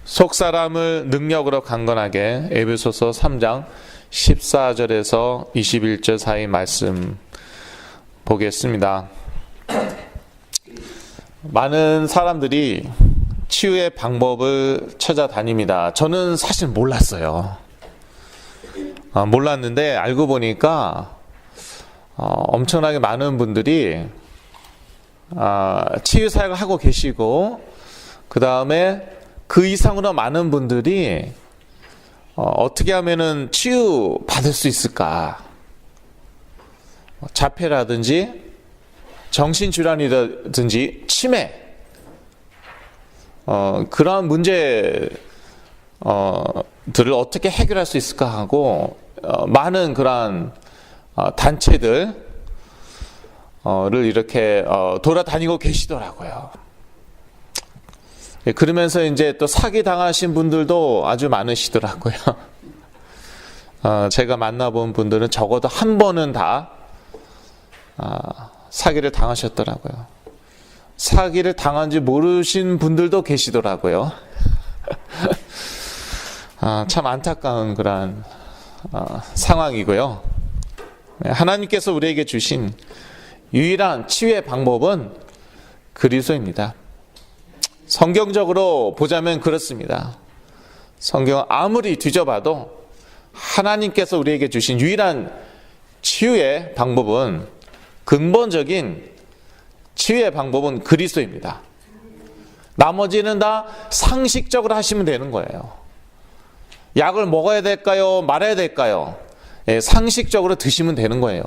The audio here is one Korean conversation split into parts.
속사람을 능력으로 강건하게. 에베소서 3장 14절에서 21절 사이 말씀 보겠습니다. 많은 사람들이 치유의 방법을 찾아다닙니다. 저는 사실 몰랐어요. 몰랐는데 알고 보니까 엄청나게 많은 분들이 치유 사역을 하고 계시고, 그 다음에 그 이상으로 많은 분들이 어떻게 하면은 치유 받을 수 있을까? 자폐라든지 정신질환이라든지 치매, 그러한 문제들을 어떻게 해결할 수 있을까 하고 많은 그러한 단체들을 이렇게 돌아다니고 계시더라고요. 그러면서 이제 또 사기 당하신 분들도 아주 많으시더라고요. 제가 만나본 분들은 적어도 한 번은 다 사기를 당하셨더라고요. 사기를 당한지 모르신 분들도 계시더라고요. 참 안타까운 그런 상황이고요. 하나님께서 우리에게 주신 유일한 치유의 방법은 그리스도입니다. 성경적으로 보자면 그렇습니다. 성경을 아무리 뒤져봐도 하나님께서 우리에게 주신 유일한 치유의 방법은, 근본적인 치유의 방법은 그리스도입니다. 나머지는 다 상식적으로 하시면 되는 거예요. 약을 먹어야 될까요? 말아야 될까요? 상식적으로 드시면 되는 거예요.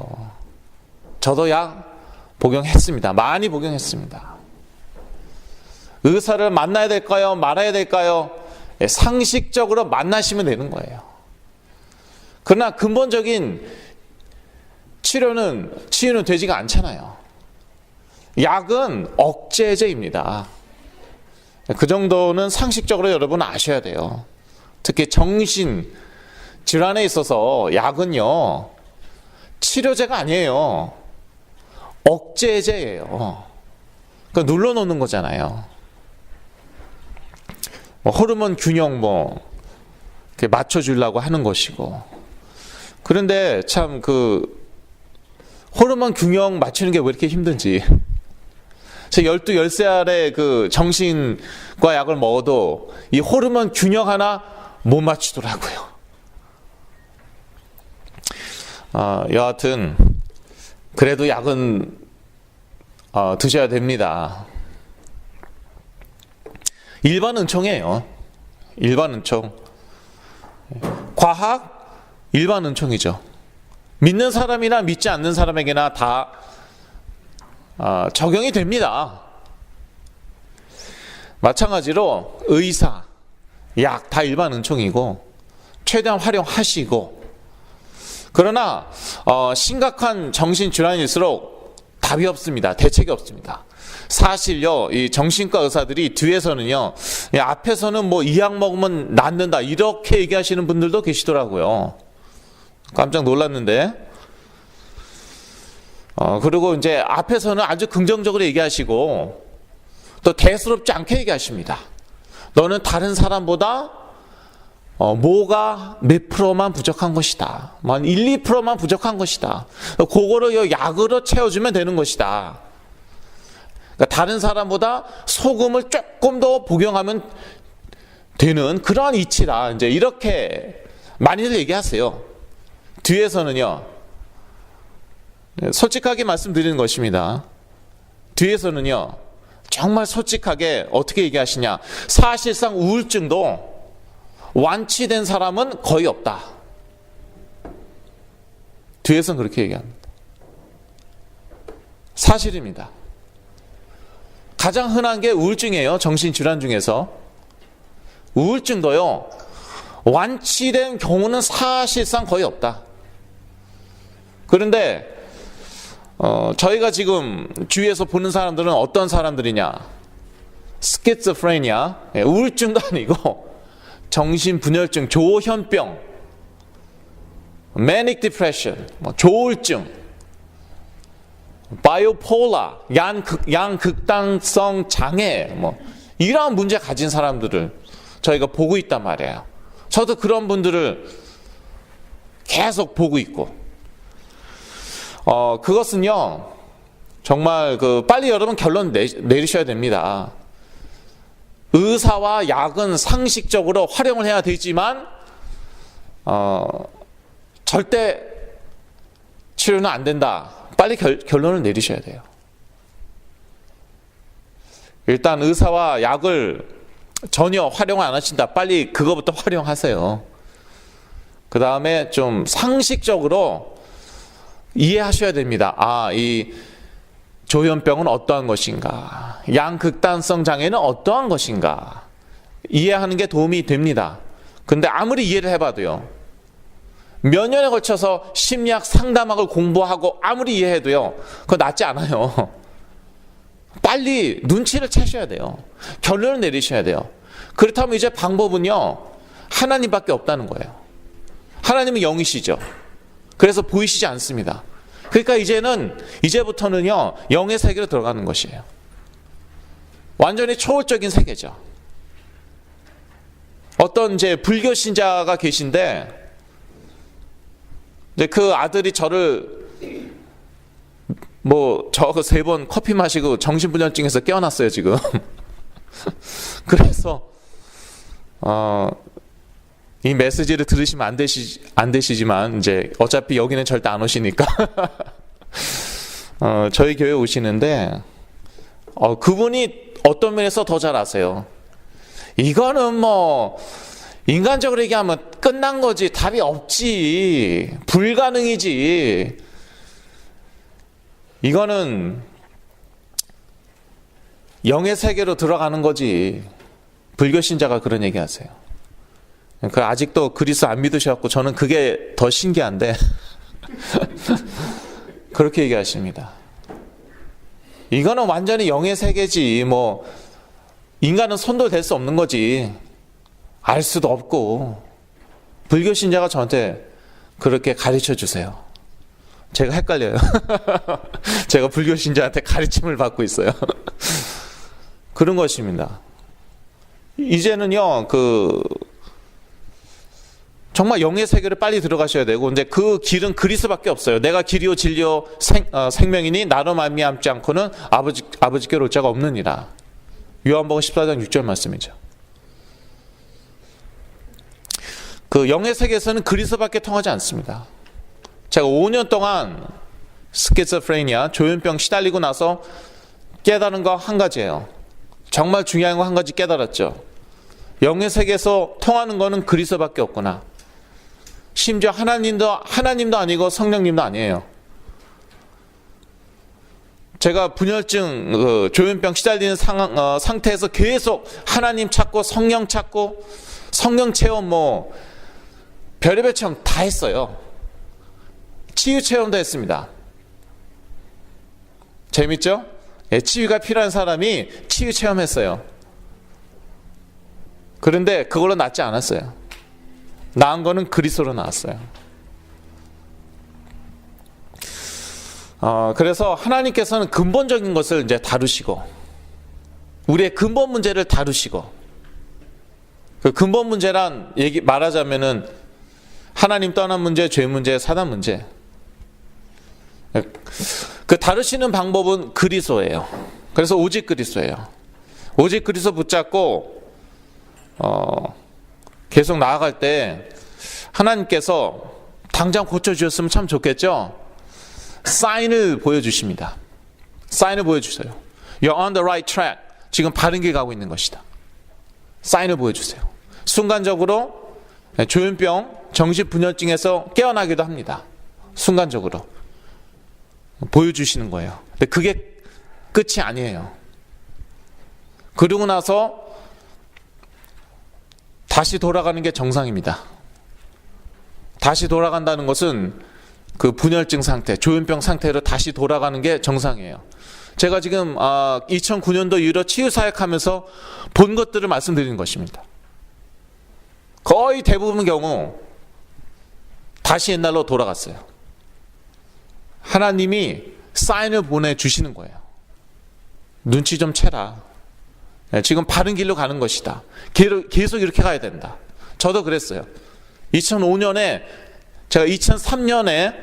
저도 약 복용했습니다. 많이 복용했습니다. 의사를 만나야 될까요? 말아야 될까요? 상식적으로 만나시면 되는 거예요. 그러나 근본적인 치유는 되지가 않잖아요. 약은 억제제입니다. 그 정도는 상식적으로 여러분 아셔야 돼요. 특히 정신 질환에 있어서 약은요, 치료제가 아니에요. 억제제예요. 그러니까 눌러놓는 거잖아요. 호르몬 균형 이렇게 맞춰주려고 하는 것이고. 그런데 참 호르몬 균형 맞추는 게 왜 이렇게 힘든지. 제 12, 13살에 그 정신과 약을 먹어도 이 호르몬 균형 하나 못 맞추더라고요. 여하튼 그래도 약은 드셔야 됩니다. 일반 은총이에요. 일반 은총. 과학, 일반 은총이죠. 믿는 사람이나 믿지 않는 사람에게나 다 적용이 됩니다. 마찬가지로 의사, 약 다 일반 은총이고 최대한 활용하시고, 그러나 심각한 정신질환일수록 답이 없습니다. 대책이 없습니다. 사실요, 이 정신과 의사들이 뒤에서는요, 앞에서는 이 약 먹으면 낫는다 이렇게 얘기하시는 분들도 계시더라고요. 깜짝 놀랐는데. 그리고 이제 앞에서는 아주 긍정적으로 얘기하시고 또 대수롭지 않게 얘기하십니다. 너는 다른 사람보다 뭐가 몇 프로만 부족한 것이다. 한 1, 2%만 부족한 것이다. 그거를 약으로 채워주면 되는 것이다. 그러니까 다른 사람보다 소금을 조금 더 복용하면 되는 그러한 이치다. 이제 이렇게 많이들 얘기하세요. 뒤에서는요, 솔직하게 말씀드리는 것입니다. 뒤에서는요, 정말 솔직하게 어떻게 얘기하시냐. 사실상 우울증도 완치된 사람은 거의 없다. 뒤에서는 그렇게 얘기합니다. 사실입니다. 가장 흔한 게 우울증이에요. 정신질환 중에서. 우울증도요, 완치된 경우는 사실상 거의 없다. 그런데 저희가 지금 주위에서 보는 사람들은 어떤 사람들이냐. 스키즈프레니아, 우울증도 아니고 정신분열증, 조현병, 매닉 디프레션, 조울증, 바이오폴라, 양극단성 장애, 이러한 문제 가진 사람들을 저희가 보고 있단 말이에요. 저도 그런 분들을 계속 보고 있고, 그것은요, 정말 빨리 여러분 결론 내리셔야 됩니다. 의사와 약은 상식적으로 활용을 해야 되지만, 절대 치료는 안 된다. 빨리 결론을 내리셔야 돼요. 일단 의사와 약을 전혀 활용 안 하신다. 빨리 그거부터 활용하세요. 그 다음에 좀 상식적으로 이해하셔야 됩니다. 이 조현병은 어떠한 것인가? 양극단성 장애는 어떠한 것인가? 이해하는 게 도움이 됩니다. 근데 아무리 이해를 해봐도요, 몇 년에 걸쳐서 심리학 상담학을 공부하고 아무리 이해해도요, 그거 낫지 않아요. 빨리 눈치를 채셔야 돼요. 결론을 내리셔야 돼요. 그렇다면 이제 방법은요, 하나님밖에 없다는 거예요. 하나님은 영이시죠. 그래서 보이시지 않습니다. 그러니까 이제부터는요, 영의 세계로 들어가는 것이에요. 완전히 초월적인 세계죠. 어떤 이제 불교 신자가 계신데, 이제 그 아들이 저를 저 3번 커피 마시고 정신분열증에서 깨어났어요, 지금. 그래서 이 메시지를 들으시면 안 되시지만 이제 어차피 여기는 절대 안 오시니까 저희 교회 오시는데 그분이 어떤 면에서 더 잘 아세요. 이거는 인간적으로 얘기하면 끝난 거지, 답이 없지, 불가능이지. 이거는 영의 세계로 들어가는 거지. 불교 신자가 그런 얘기 하세요. 아직도 그리스도 안 믿으셔갖고 저는 그게 더 신기한데 그렇게 얘기하십니다. 이거는 완전히 영의 세계지. 인간은 손도 댈 수 없는 거지. 알 수도 없고. 불교 신자가 저한테 그렇게 가르쳐 주세요. 제가 헷갈려요. 제가 불교 신자한테 가르침을 받고 있어요. 그런 것입니다. 이제는요, 정말 영의 세계를 빨리 들어가셔야 되고, 근데 그 길은 그리스도밖에 없어요. 내가 길이요 진리요 생명이니 나로 말미암지 않고는 아버지께로 올 자가 없느니라. 요한복음 14장 6절 말씀이죠. 그 영의 세계에서는 그리스도밖에 통하지 않습니다. 제가 5년 동안 스키즈프레니아, 조현병 시달리고 나서 깨달은 거 한 가지예요. 정말 중요한 거 한 가지 깨달았죠. 영의 세계에서 통하는 거는 그리스도밖에 없구나. 심지어 하나님도 아니고 성령님도 아니에요. 제가 분열증, 조현병 시달리는 상태에서 계속 하나님 찾고 성령 찾고 성령 체험 별의별 체험 다 했어요. 치유 체험도 했습니다. 재밌죠? 치유가 필요한 사람이 치유 체험했어요. 그런데 그걸로 낫지 않았어요. 나은 거는 그리스도로 나왔어요. 그래서 하나님께서는 근본적인 것을 이제 다루시고, 우리의 근본 문제를 다루시고, 그 근본 문제란 말하자면은 하나님 떠난 문제, 죄 문제, 사단 문제. 그 다루시는 방법은 그리스도예요. 그래서 오직 그리스도예요. 오직 그리스도 붙잡고 계속 나아갈 때 하나님께서 당장 고쳐주셨으면 참 좋겠죠. 사인을 보여주십니다. 사인을 보여주세요. You're on the right track. 지금 바른 길 가고 있는 것이다. 사인을 보여주세요. 순간적으로 조현병, 정신분열증에서 깨어나기도 합니다. 순간적으로 보여주시는 거예요. 근데 그게 끝이 아니에요. 그러고 나서 다시 돌아가는 게 정상입니다. 다시 돌아간다는 것은 그 분열증 상태, 조현병 상태로 다시 돌아가는 게 정상이에요. 제가 지금 2009년도 이후로 치유사역하면서 본 것들을 말씀드리는 것입니다. 거의 대부분 경우 다시 옛날로 돌아갔어요. 하나님이 사인을 보내주시는 거예요. 눈치 좀 채라. 지금 바른 길로 가는 것이다. 계속 이렇게 가야 된다. 저도 그랬어요. 2005년에 제가 2003년에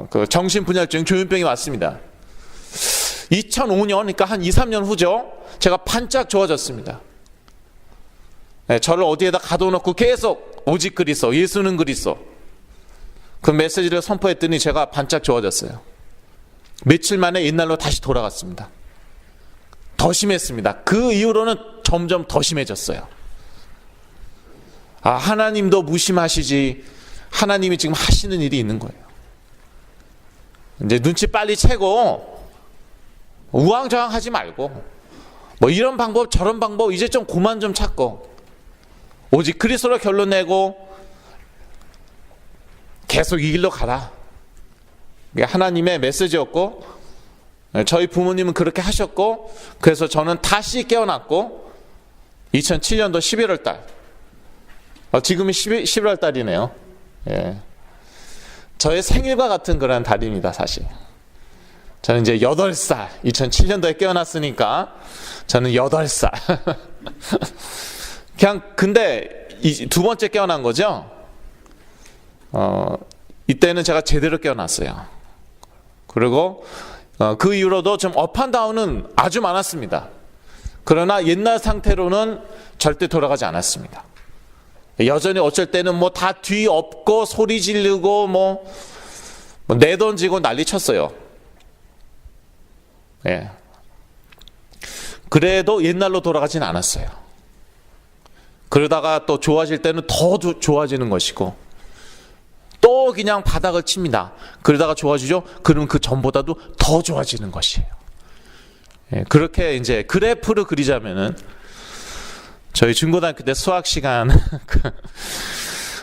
그 정신분열증 조현병이 왔습니다. 2005년, 그러니까 한 2, 3년 후죠. 제가 반짝 좋아졌습니다. 저를 어디에다 가둬놓고 계속 오직 그리스도, 예수는 그리스도, 그 메시지를 선포했더니 제가 반짝 좋아졌어요. 며칠 만에 옛날로 다시 돌아갔습니다. 더 심했습니다. 그 이후로는 점점 더 심해졌어요. 아, 하나님도 무심하시지, 하나님이 지금 하시는 일이 있는 거예요. 이제 눈치 빨리 채고 우왕좌왕 하지 말고, 뭐 이런 방법 저런 방법 이제 좀 그만 좀 찾고, 오직 그리스도로 결론 내고 계속 이 길로 가라. 이게 하나님의 메시지였고, 저희 부모님은 그렇게 하셨고, 그래서 저는 다시 깨어났고, 2007년도 11월 달, 지금이 11월 달이네요. 예. 저의 생일과 같은 그런 달입니다, 사실. 저는 이제 8살, 2007년도에 깨어났으니까 저는 8살. 그냥, 근데 두 번째 깨어난 거죠. 이때는 제가 제대로 깨어났어요. 그리고 그 이후로도 좀 업앤다운은 아주 많았습니다. 그러나 옛날 상태로는 절대 돌아가지 않았습니다. 여전히 어쩔 때는 뭐 다 뒤엎고 소리 지르고 뭐 내던지고 난리 쳤어요. 예. 그래도 옛날로 돌아가진 않았어요. 그러다가 또 좋아질 때는 더 좋아지는 것이고, 또 그냥 바닥을 칩니다. 그러다가 좋아지죠? 그러면 그 전보다도 더 좋아지는 것이에요. 예, 그렇게 이제 그래프를 그리자면은, 저희 중고등학교 때 수학 시간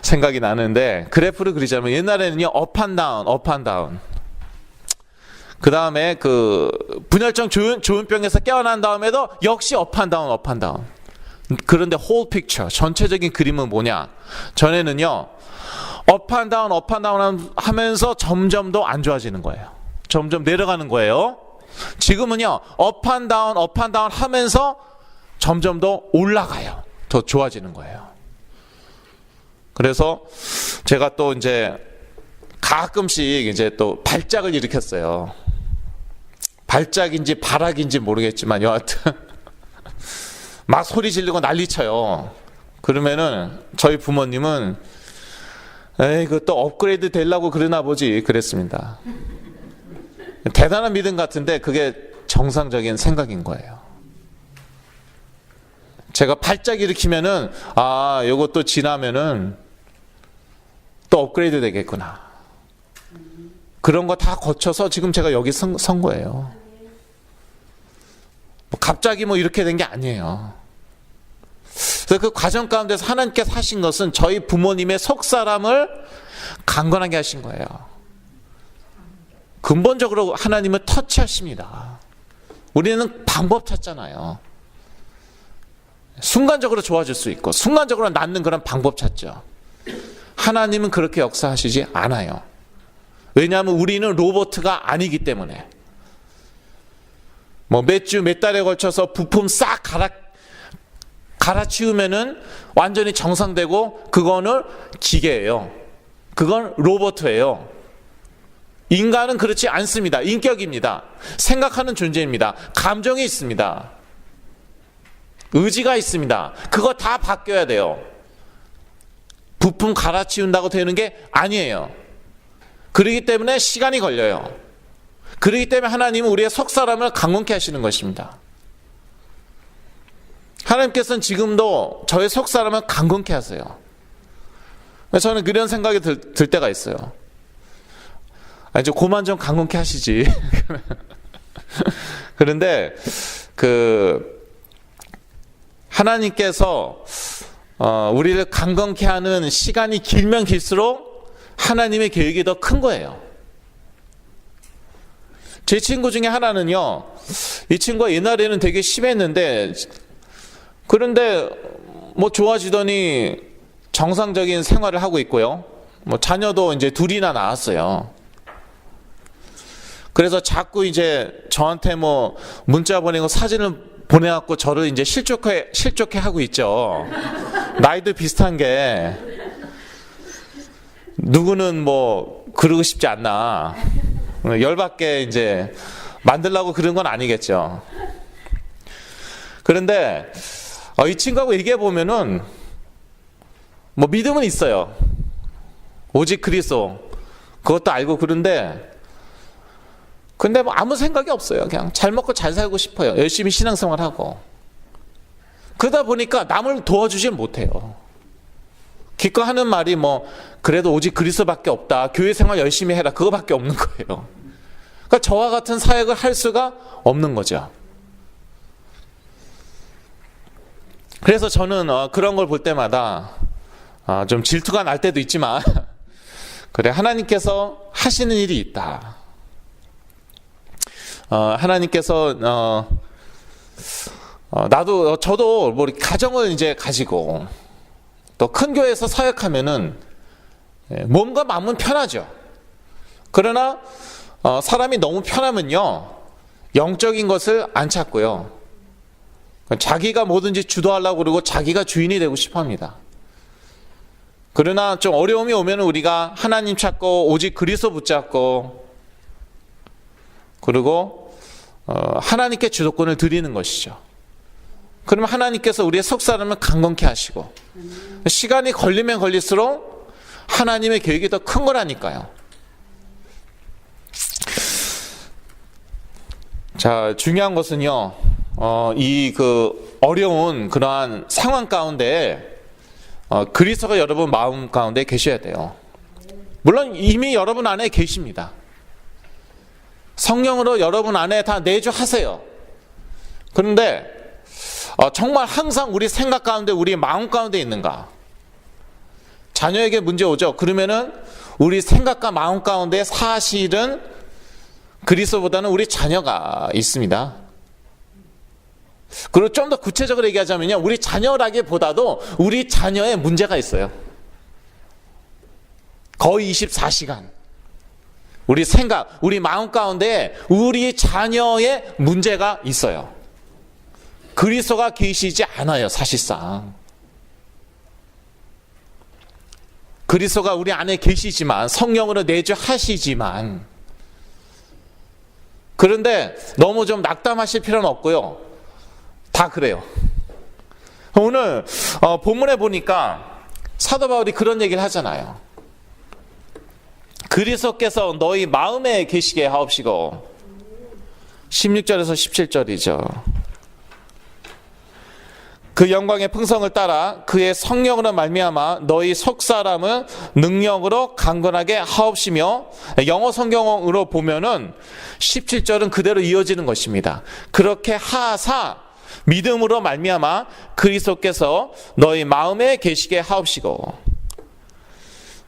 생각이 나는데, 그래프를 그리자면 옛날에는요, 업앤다운, 업앤다운. 그 다음에 그 분열증 조현병에서 깨어난 다음에도 역시 업앤다운, 업앤다운. 그런데 whole picture, 전체적인 그림은 뭐냐? 전에는요, 업앤다운, 업앤다운 하면서 점점 더 안 좋아지는 거예요. 점점 내려가는 거예요. 지금은요, 업앤다운, 업앤다운 하면서 점점 더 올라가요. 더 좋아지는 거예요. 그래서 제가 또 이제 가끔씩 이제 또 발작을 일으켰어요. 발작인지 발악인지 모르겠지만 여하튼 막 소리 지르고 난리 쳐요. 그러면은 저희 부모님은 에이, 그또 업그레이드 되려고 그러나 보지 그랬습니다. 대단한 믿음 같은데 그게 정상적인 생각인 거예요. 제가 발작 일으키면은 아, 요것도 지나면은 또 업그레이드 되겠구나. 그런 거 다 거쳐서 지금 제가 여기 선 거예요. 갑자기 뭐 이렇게 된 게 아니에요. 그래서 그 과정 가운데서 하나님께서 하신 것은 저희 부모님의 속사람을 강건하게 하신 거예요. 근본적으로 하나님은 터치하십니다. 우리는 방법 찾잖아요. 순간적으로 좋아질 수 있고 순간적으로 낫는 그런 방법 찾죠. 하나님은 그렇게 역사하시지 않아요. 왜냐하면 우리는 로봇가 아니기 때문에. 뭐 몇 주, 몇 달에 걸쳐서 부품 싹 갈아치우면은 완전히 정상되고 그거는 기계예요. 그건 로봇이에요. 인간은 그렇지 않습니다. 인격입니다. 생각하는 존재입니다. 감정이 있습니다. 의지가 있습니다. 그거 다 바뀌어야 돼요. 부품 갈아치운다고 되는 게 아니에요. 그렇기 때문에 시간이 걸려요. 그렇기 때문에 하나님은 우리의 속사람을 강건케 하시는 것입니다. 하나님께서는 지금도 저의 속사람을 강건케 하세요. 저는 그런 생각이 들 때가 있어요. 아니, 좀 그만 좀 강건케 하시지. 그런데 하나님께서 우리를 강건케 하는 시간이 길면 길수록 하나님의 계획이 더 큰 거예요. 제 친구 중에 하나는요, 이 친구가 옛날에는 되게 심했는데, 그런데 뭐 좋아지더니 정상적인 생활을 하고 있고요. 뭐 자녀도 이제 둘이나 낳았어요. 그래서 자꾸 이제 저한테 뭐 문자 보내고 사진을 보내갖고 저를 이제 실족해 하고 있죠. 나이도 비슷한 게 누구는 뭐 그러고 싶지 않나, 열받게 이제 만들려고 그런 건 아니겠죠. 그런데 이 친구하고 얘기해 보면은 뭐 믿음은 있어요. 오직 그리스도 그것도 알고. 근데 뭐 아무 생각이 없어요. 그냥 잘 먹고 잘 살고 싶어요. 열심히 신앙생활하고. 그러다 보니까 남을 도와주질 못해요. 기껏 하는 말이 뭐 그래도 오직 그리스도밖에 없다, 교회 생활 열심히 해라, 그거밖에 없는 거예요. 그러니까 저와 같은 사역을 할 수가 없는 거죠. 그래서 저는 그런 걸 볼 때마다 좀 질투가 날 때도 있지만 그래, 하나님께서 하시는 일이 있다. 하나님께서 저도 뭐 가정을 이제 가지고 또 큰 교회에서 사역하면은 몸과 마음은 편하죠. 그러나 사람이 너무 편하면요, 영적인 것을 안 찾고요, 자기가 뭐든지 주도하려고 그러고 자기가 주인이 되고 싶어 합니다. 그러나 좀 어려움이 오면 우리가 하나님 찾고 오직 그리스도 붙잡고, 그리고 하나님께 주도권을 드리는 것이죠. 그러면 하나님께서 우리의 속사람을 강건케 하시고, 시간이 걸리면 걸릴수록 하나님의 계획이 더 큰 거라니까요. 자, 중요한 것은요, 이 어려운 그러한 상황 가운데 그리스도가 여러분 마음 가운데 계셔야 돼요. 물론 이미 여러분 안에 계십니다. 성령으로 여러분 안에 다 내주하세요. 그런데 정말 항상 우리 생각 가운데, 우리 마음 가운데 있는가? 자녀에게 문제 오죠. 그러면은 우리 생각과 마음 가운데 사실은 그리스도보다는 우리 자녀가 있습니다. 그리고 좀 더 구체적으로 얘기하자면요, 우리 자녀라기보다도 우리 자녀에 문제가 있어요. 거의 24시간 우리 생각, 우리 마음 가운데 우리 자녀의 문제가 있어요. 그리스도가 계시지 않아요. 사실상 그리스도가 우리 안에 계시지만, 성령으로 내주하시지만, 그런데 너무 좀 낙담하실 필요는 없고요, 다 그래요. 오늘 본문에 보니까 사도 바울이 그런 얘기를 하잖아요. 그리스도께서 너희 마음에 계시게 하옵시고, 16절에서 17절이죠. 그 영광의 풍성을 따라 그의 성령으로 말미암아 너희 속사람은 능력으로 강건하게 하옵시며, 영어 성경으로 보면은 17절은 그대로 이어지는 것입니다. 그렇게 하사 믿음으로 말미암아 그리스도께서 너희 마음에 계시게 하옵시고.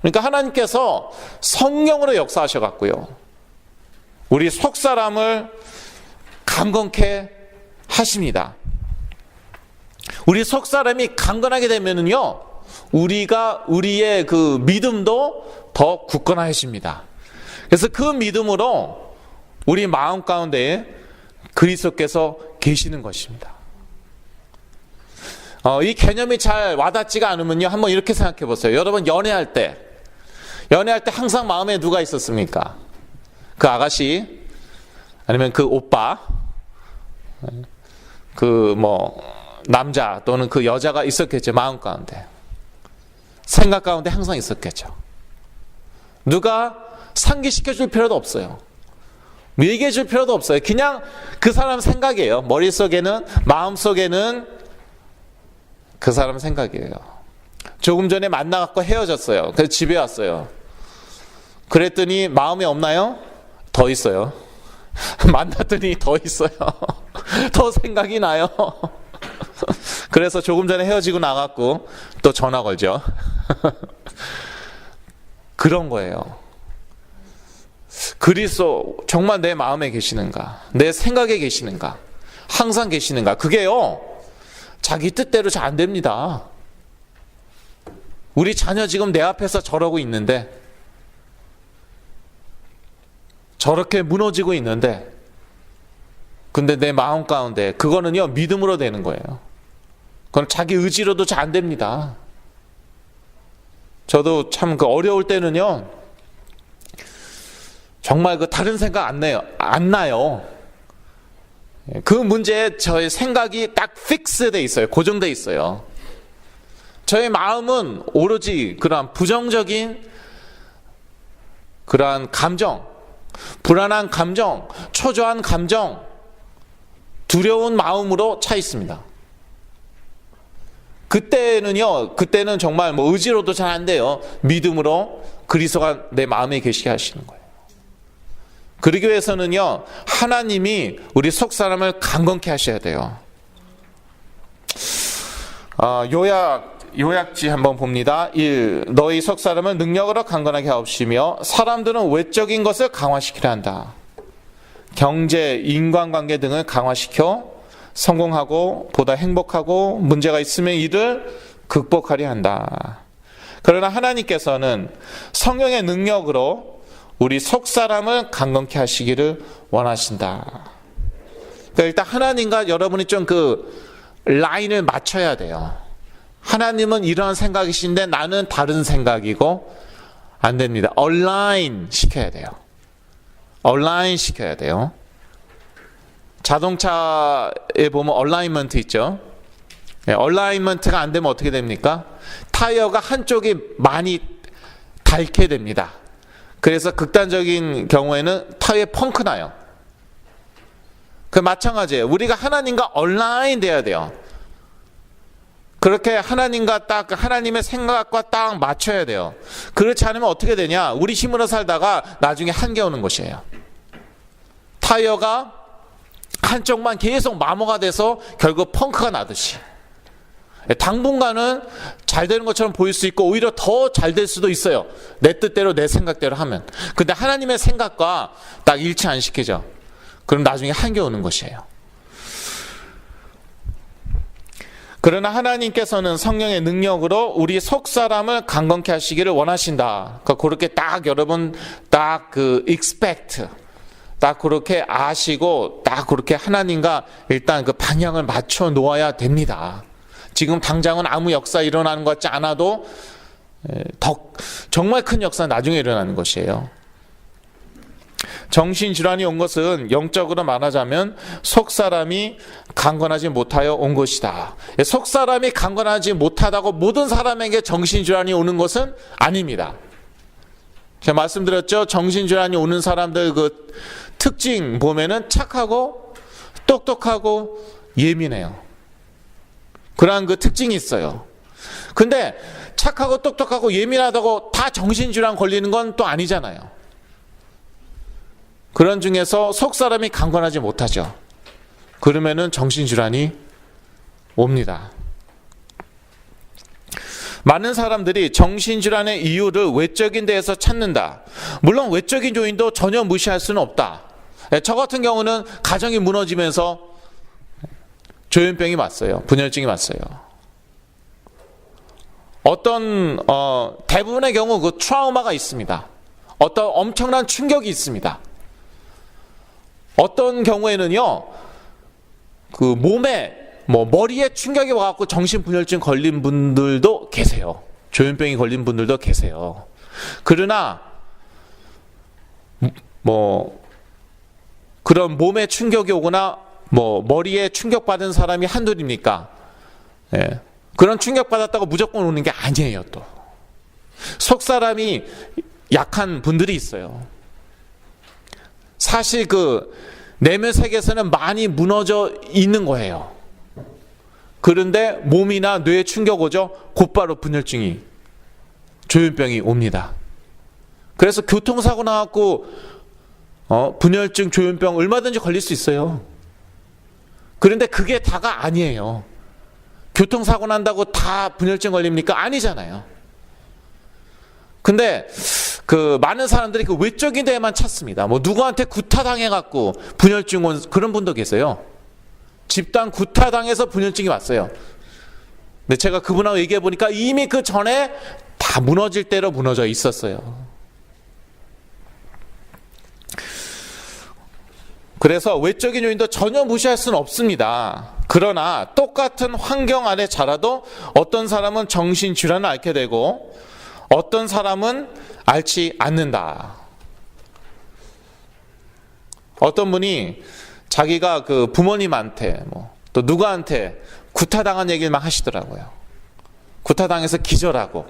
그러니까 하나님께서 성령으로 역사하셔 갖고요, 우리 속사람을 강건케 하십니다. 우리 속사람이 강건하게 되면은요, 우리의 그 믿음도 더 굳건하십니다. 그래서 그 믿음으로 우리 마음 가운데 그리스도께서 계시는 것입니다. 이 개념이 잘 와닿지가 않으면요, 한번 이렇게 생각해 보세요. 여러분 연애할 때 항상 마음에 누가 있었습니까? 그 아가씨, 아니면 그 오빠, 남자 또는 그 여자가 있었겠죠. 마음 가운데, 생각 가운데 항상 있었겠죠. 누가 상기시켜 줄 필요도 없어요. 얘기해 줄 필요도 없어요. 그냥 그 사람 생각이에요. 머릿속에는, 마음속에는 그 사람 생각이에요. 조금 전에 만나갖고 헤어졌어요. 그래서 집에 왔어요. 그랬더니 마음이 없나요? 더 있어요. 만났더니 더 있어요. 더 생각이 나요. 그래서 조금 전에 헤어지고 나갔고 또 전화 걸죠. 그런 거예요. 그리스도 정말 내 마음에 계시는가? 내 생각에 계시는가? 항상 계시는가? 그게요, 자기 뜻대로 잘 안 됩니다. 우리 자녀 지금 내 앞에서 저러고 있는데, 저렇게 무너지고 있는데, 근데 내 마음 가운데 그거는요 믿음으로 되는 거예요. 그건 자기 의지로도 잘 안 됩니다. 저도 참 그 어려울 때는요 정말 그 다른 생각 안 나요. 그 문제에 저의 생각이 딱 픽스돼 있어요. 고정돼 있어요. 저의 마음은 오로지 그러한 부정적인 그러한 감정, 불안한 감정, 초조한 감정, 두려운 마음으로 차 있습니다. 그때는 정말 뭐 의지로도 잘 안 돼요. 믿음으로 그리스도가 내 마음에 계시게 하시는 거예요. 그러기 위해서는요 하나님이 우리 속사람을 강건케 하셔야 돼요. 요약지 한번 봅니다. 1. 너희 속사람을 능력으로 강건하게 하옵시며 사람들은 외적인 것을 강화시키려 한다. 경제, 인간관계 등을 강화시켜 성공하고 보다 행복하고 문제가 있으면 이를 극복하려 한다. 그러나 하나님께서는 성령의 능력으로 우리 속사람을 강건케 하시기를 원하신다. 그러니까 일단 하나님과 여러분이 좀 그 라인을 맞춰야 돼요. 하나님은 이런 생각이신데 나는 다른 생각이고 안 됩니다. 얼라인 시켜야 돼요. 얼라인 시켜야 돼요. 자동차에 보면 얼라인먼트 있죠. 얼라인먼트가 안 되면 어떻게 됩니까? 타이어가 한쪽이 많이 닳게 됩니다. 그래서 극단적인 경우에는 타이어에 펑크 나요. 그 마찬가지예요. 우리가 하나님과 얼라인 돼야 돼요. 그렇게 하나님과 딱 하나님의 생각과 딱 맞춰야 돼요. 그렇지 않으면 어떻게 되냐? 우리 힘으로 살다가 나중에 한계 오는 것이에요. 타이어가 한쪽만 계속 마모가 돼서 결국 펑크가 나듯이 당분간은 잘 되는 것처럼 보일 수 있고 오히려 더 잘 될 수도 있어요. 내 뜻대로 내 생각대로 하면. 근데 하나님의 생각과 딱 일치 안 시키죠. 그럼 나중에 한계 오는 것이에요. 그러나 하나님께서는 성령의 능력으로 우리 속사람을 강건케 하시기를 원하신다. 그러니까 그렇게 딱 여러분 딱 그 expect 딱 그렇게 아시고 딱 그렇게 하나님과 일단 그 방향을 맞춰 놓아야 됩니다. 지금 당장은 아무 역사 일어나는 것 같지 않아도 정말 큰 역사 나중에 일어나는 것이에요. 정신질환이 온 것은 영적으로 말하자면 속사람이 강건하지 못하여 온 것이다. 속사람이 강건하지 못하다고 모든 사람에게 정신질환이 오는 것은 아닙니다. 제가 말씀드렸죠. 정신질환이 오는 사람들 그 특징 보면은 착하고 똑똑하고 예민해요. 그러한 그 특징이 있어요. 근데 착하고 똑똑하고 예민하다고 다 정신질환 걸리는 건 또 아니잖아요. 그런 중에서 속사람이 강건하지 못하죠. 그러면은 정신질환이 옵니다. 많은 사람들이 정신질환의 이유를 외적인 데에서 찾는다. 물론 외적인 요인도 전혀 무시할 수는 없다. 저 같은 경우는 가정이 무너지면서 조현병이 왔어요. 분열증이 왔어요. 어떤 대부분의 경우 그 트라우마가 있습니다. 어떤 엄청난 충격이 있습니다. 어떤 경우에는요, 그 몸에 머리에 충격이 와갖고 정신분열증 걸린 분들도 계세요. 조현병이 걸린 분들도 계세요. 그러나 그런 몸에 충격이 오거나 머리에 충격받은 사람이 한둘입니까? 예. 그런 충격받았다고 무조건 오는 게 아니에요. 또 속사람이 약한 분들이 있어요. 사실 그 내면 세계에서는 많이 무너져 있는 거예요. 그런데 몸이나 뇌에 충격 오죠. 곧바로 분열증이, 조현병이 옵니다. 그래서 교통사고 나갖고 분열증, 조현병 얼마든지 걸릴 수 있어요. 그런데 그게 다가 아니에요. 교통사고 난다고 다 분열증 걸립니까? 아니잖아요. 근데 그 많은 사람들이 그 외적인 데에만 찾습니다. 누구한테 구타당해갖고 분열증 온 그런 분도 계세요. 집단 구타당해서 분열증이 왔어요. 근데 제가 그분하고 얘기해 보니까 이미 그 전에 다 무너질 대로 무너져 있었어요. 그래서 외적인 요인도 전혀 무시할 수는 없습니다. 그러나 똑같은 환경 안에 자라도 어떤 사람은 정신질환을 앓게 되고 어떤 사람은 앓지 않는다. 어떤 분이 자기가 그 부모님한테 또 누구한테 구타당한 얘기를 막 하시더라고요. 구타당해서 기절하고.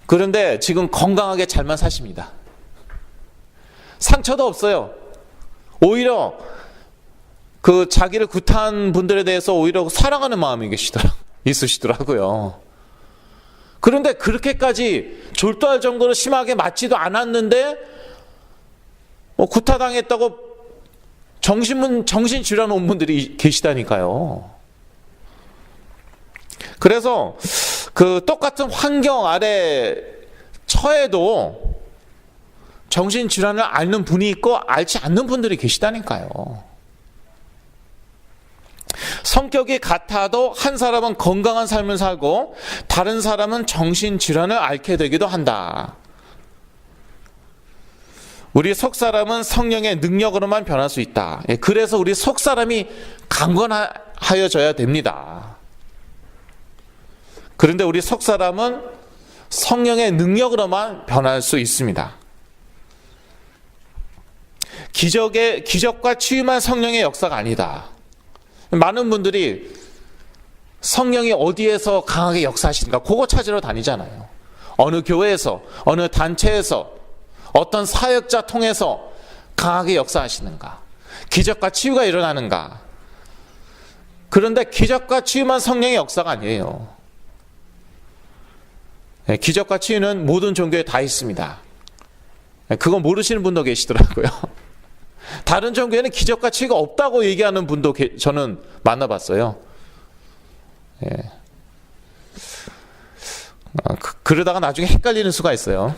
그런데 지금 건강하게 잘만 사십니다. 상처도 없어요. 오히려 그 자기를 구타한 분들에 대해서 오히려 사랑하는 마음이 있으시더라고요. 그런데 그렇게까지 졸도할 정도로 심하게 맞지도 않았는데 구타당했다고 정신질환 온 분들이 계시다니까요. 그래서 그 똑같은 환경 아래 처해도 정신질환을 앓는 분이 있고 앓지 않는 분들이 계시다니까요. 성격이 같아도 한 사람은 건강한 삶을 살고 다른 사람은 정신질환을 앓게 되기도 한다. 우리 속사람은 성령의 능력으로만 변할 수 있다. 그래서 우리 속사람이 강건하여져야 됩니다. 그런데 우리 속사람은 성령의 능력으로만 변할 수 있습니다. 기적과 치유만 성령의 역사가 아니다. 많은 분들이 성령이 어디에서 강하게 역사하시는가 그거 찾으러 다니잖아요. 어느 교회에서, 어느 단체에서, 어떤 사역자 통해서 강하게 역사하시는가, 기적과 치유가 일어나는가. 그런데 기적과 치유만 성령의 역사가 아니에요. 기적과 치유는 모든 종교에 다 있습니다. 그거 모르시는 분도 계시더라고요. 다른 종교에는 기적과 치유가 없다고 얘기하는 분도 저는 만나봤어요. 그러다가 나중에 헷갈리는 수가 있어요.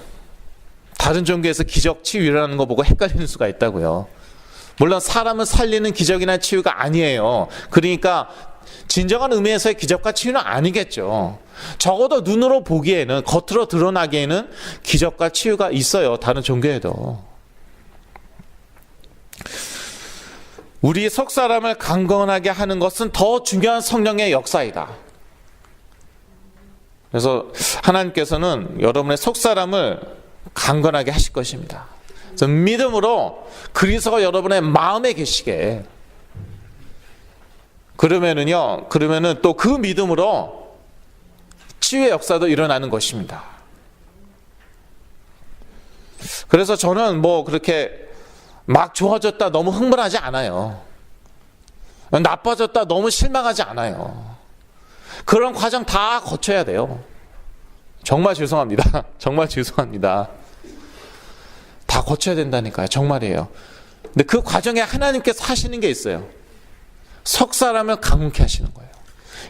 다른 종교에서 기적 치유 일어나는 거 보고 헷갈리는 수가 있다고요. 물론 사람을 살리는 기적이나 치유가 아니에요. 그러니까 진정한 의미에서의 기적과 치유는 아니겠죠. 적어도 눈으로 보기에는, 겉으로 드러나기에는 기적과 치유가 있어요. 다른 종교에도. 우리 속사람을 강건하게 하는 것은 더 중요한 성령의 역사이다. 그래서 하나님께서는 여러분의 속사람을 강건하게 하실 것입니다. 그래서 믿음으로 그리스도가 여러분의 마음에 계시게. 그러면은 또 그 믿음으로 치유의 역사도 일어나는 것입니다. 그래서 저는 그렇게 막 좋아졌다 너무 흥분하지 않아요. 나빠졌다 너무 실망하지 않아요. 그런 과정 다 거쳐야 돼요. 정말 죄송합니다. 정말 죄송합니다. 다 거쳐야 된다니까요. 정말이에요. 근데 그 과정에 하나님께서 하시는 게 있어요. 속사람을 강건케 하시는 거예요.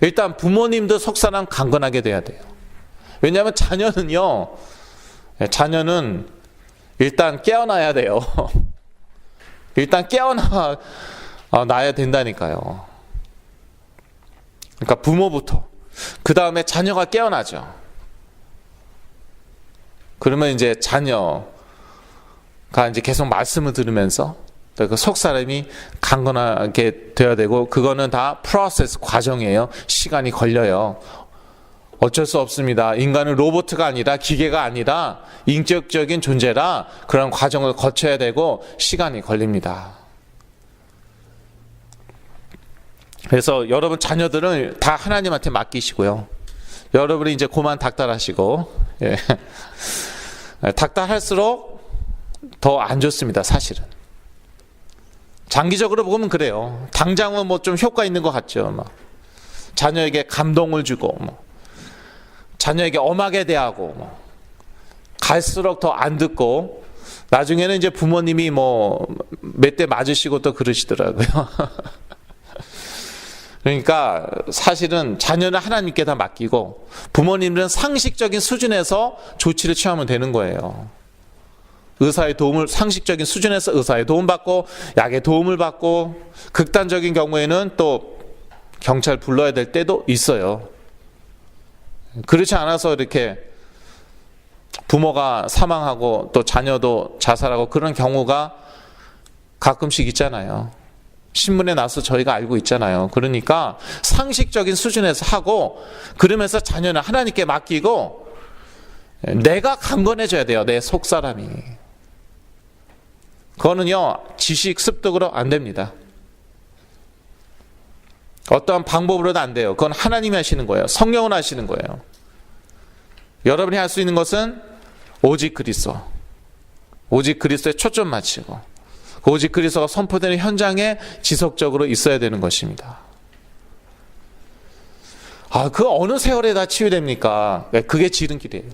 일단 부모님도 속사람 강건하게 돼야 돼요. 왜냐하면 자녀는 일단 깨어나야 돼요. 일단 깨어나야 된다니까요. 그러니까 부모부터. 그 다음에 자녀가 깨어나죠. 그러면 이제 자녀가 이제 계속 말씀을 들으면서 그 속사람이 강건하게 되어야 되고, 그거는 다 프로세스 과정이에요. 시간이 걸려요. 어쩔 수 없습니다. 인간은 로봇가 아니라 기계가 아니라 인격적인 존재라 그런 과정을 거쳐야 되고 시간이 걸립니다. 그래서 여러분 자녀들은 다 하나님한테 맡기시고요. 여러분이 이제 그만 닥달하시고, 닥달할수록 더 안 좋습니다. 사실은. 장기적으로 보면 그래요. 당장은 좀 효과 있는 것 같죠. 자녀에게 감동을 주고, 자녀에게 엄하게 대하고, 갈수록 더 안 듣고, 나중에는 이제 부모님이 몇 대 맞으시고 또 그러시더라고요. 그러니까 사실은 자녀는 하나님께 다 맡기고, 부모님들은 상식적인 수준에서 조치를 취하면 되는 거예요. 상식적인 수준에서 의사의 도움 받고, 약의 도움을 받고, 극단적인 경우에는 또 경찰 불러야 될 때도 있어요. 그렇지 않아서 이렇게 부모가 사망하고 또 자녀도 자살하고 그런 경우가 가끔씩 있잖아요. 신문에 나서 저희가 알고 있잖아요. 그러니까 상식적인 수준에서 하고, 그러면서 자녀는 하나님께 맡기고 내가 강건해져야 돼요. 내 속사람이. 그거는요, 지식 습득으로 안 됩니다. 어떠한 방법으로도 안 돼요. 그건 하나님이 하시는 거예요. 성령은 하시는 거예요. 여러분이 할 수 있는 것은 오직 그리스도. 오직 그리스도에 초점 맞추고, 오직 그리스도가 선포되는 현장에 지속적으로 있어야 되는 것입니다. 그 어느 세월에 다 치유됩니까? 그게 지름길이에요.